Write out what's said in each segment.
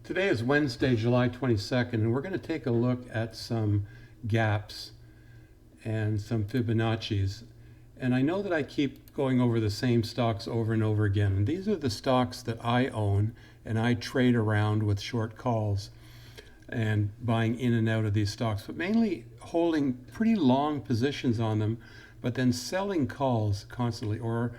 Today is Wednesday, July 22nd, and we're going to take a look at some gaps and some Fibonacci's. And I know that I keep going over the same stocks over and over again. And these are the stocks that I own and I trade around with short calls and buying in and out of these stocks, but mainly holding pretty long positions on them, but then selling calls constantly. Or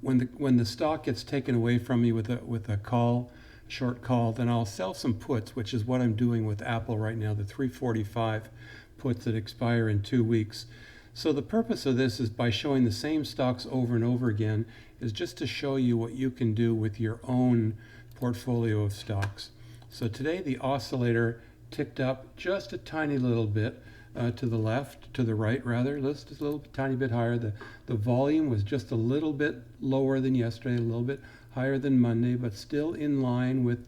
when the stock gets taken away from me with a call, short call, then I'll sell some puts, which is what I'm doing with Apple right now, the 345 puts that expire in 2 weeks. So the purpose of this is, by showing the same stocks over and over again, is just to show you what you can do with your own portfolio of stocks. So today the oscillator ticked up just a tiny little bit to the right rather, just a little tiny bit higher. The volume was just a little bit lower than yesterday, a little bit higher than Monday, but still in line with,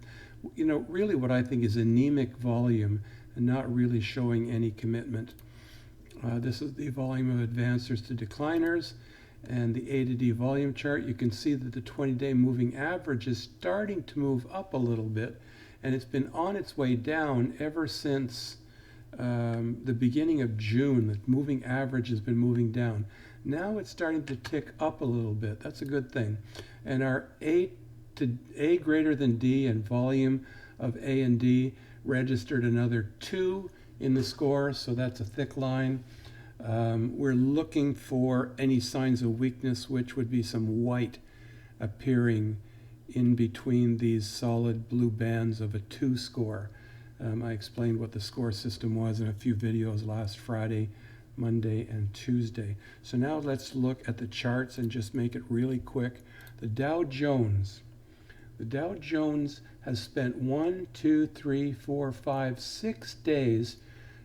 really what I think is anemic volume and not really showing any commitment. This is the volume of advancers to decliners and the A to D volume chart. You can see that the 20-day moving average is starting to move up a little bit, and it's been on its way down ever since the beginning of June. The moving average has been moving down. Now it's starting to tick up a little bit. That's a good thing. And our A greater than D and volume of A and D registered another 2 in the score, so that's a thick line. We're looking for any signs of weakness, which would be some white appearing in between these solid blue bands of a 2 score. I explained what the score system was in a few videos last Friday, Monday, and Tuesday. So now let's look at the charts and just make it really quick. The Dow Jones has spent 6 days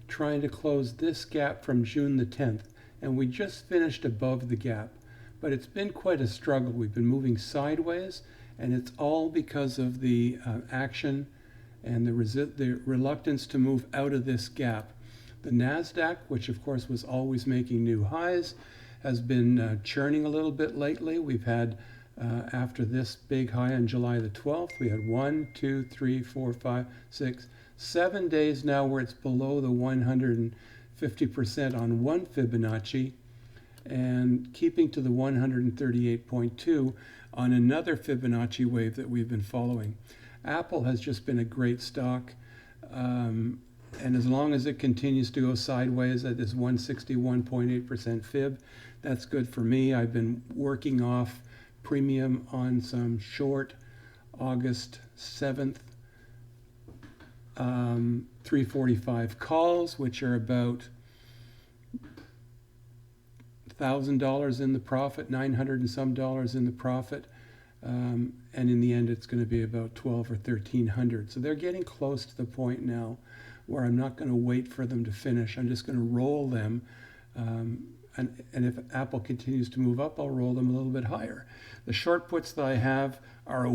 trying to close this gap from June the 10th, and we just finished above the gap. But it's been quite a struggle. We've been moving sideways, and it's all because of the action and the reluctance to move out of this gap. The NASDAQ, which of course was always making new highs, has been churning a little bit lately. We've had, after this big high on July the 12th, we had 7 days now where it's below the 150% on one Fibonacci, and keeping to the 138.2 on another Fibonacci wave that we've been following. Apple has just been a great stock, and as long as it continues to go sideways at this 161.8% fib, that's good for me. I've been working off premium on some short August 7th 345 calls, which are about $1,000 in the profit, 900 and some dollars in the profit, and in the end it's going to be about 12 or 1300. So they're getting close to the point now where I'm not going to wait for them to finish. I'm just going to roll them, and if Apple continues to move up, I'll roll them a little bit higher. The short puts that I have are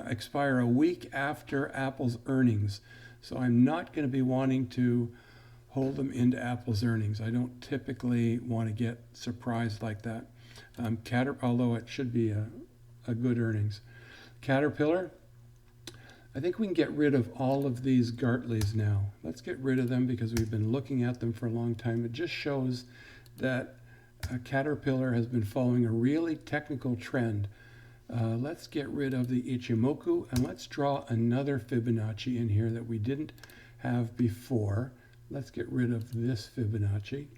expire a week after Apple's earnings, so I'm not going to be wanting to hold them into Apple's earnings. I don't typically want to get surprised like that, although it should be a good earnings. Caterpillar, I think we can get rid of all of these Gartleys now. Let's get rid of them because we've been looking at them for a long time. It just shows that Caterpillar has been following a really technical trend. Let's get rid of the Ichimoku, and let's draw another Fibonacci in here that we didn't have before. Let's get rid of this Fibonacci,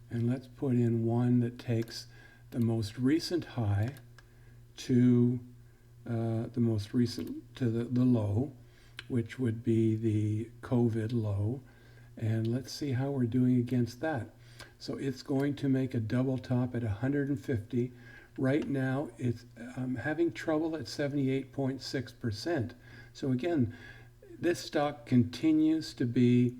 and let's put in one that takes the most recent high to the low, which would be the COVID low, and let's see how we're doing against that. So it's going to make a double top at 150. Right now it's having trouble at 78.6%. So again, this stock continues to be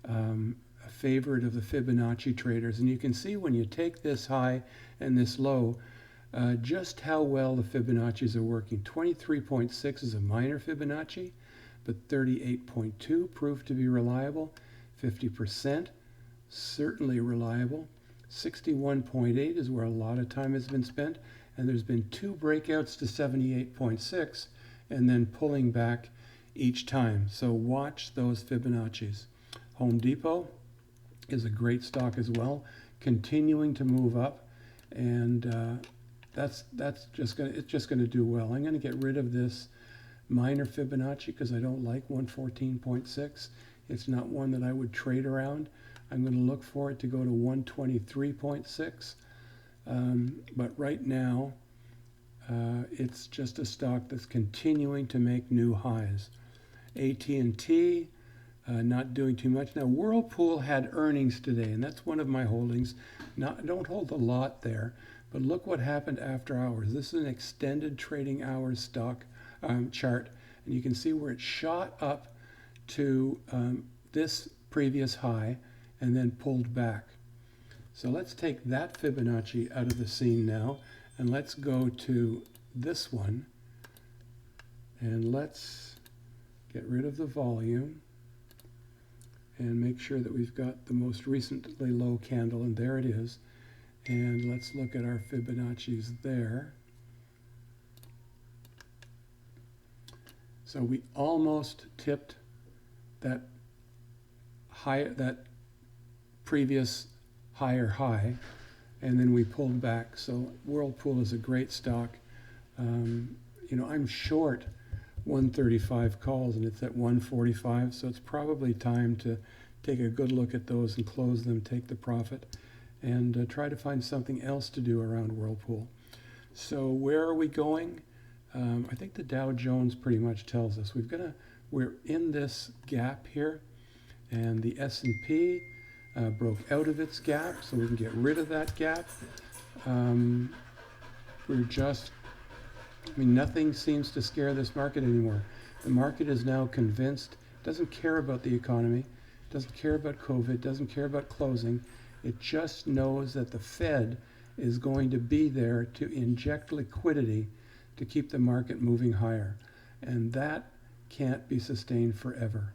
a favorite of the Fibonacci traders, and you can see when you take this high and this low just how well the Fibonacci's are working. 23.6 is a minor Fibonacci, but 38.2 proved to be reliable. 50%, certainly reliable. 61.8 is where a lot of time has been spent, and there's been 2 breakouts to 78.6 and then pulling back each time. So watch those Fibonacci's. Home Depot is a great stock as well, continuing to move up, and that's just gonna do well. I'm gonna get rid of this minor Fibonacci because I don't like 114.6. It's not one that I would trade around. I'm going to look for it to go to 123.6, but right now it's just a stock that's continuing to make new highs. AT&T not doing too much. Now Whirlpool had earnings today, and that's one of my holdings. I don't hold a lot there, but look what happened after hours. This is an extended trading hours stock chart, and you can see where it shot up to this previous high and then pulled back. So let's take that Fibonacci out of the scene now, and let's go to this one, and let's get rid of the volume and make sure that we've got the most recently low candle, and there it is. And let's look at our Fibonacci's there. So we almost tipped that previous higher high, and then we pulled back. So Whirlpool is a great stock. I'm short 135 calls, and it's at 145, so it's probably time to take a good look at those and close them, take the profit, and try to find something else to do around Whirlpool. So where are we going? I think the Dow Jones pretty much tells us we're in this gap here, and the S&P broke out of its gap, so we can get rid of that gap. Nothing seems to scare this market anymore. The market is now convinced, doesn't care about the economy, doesn't care about COVID, doesn't care about closing. It just knows that the Fed is going to be there to inject liquidity to keep the market moving higher. And that can't be sustained forever.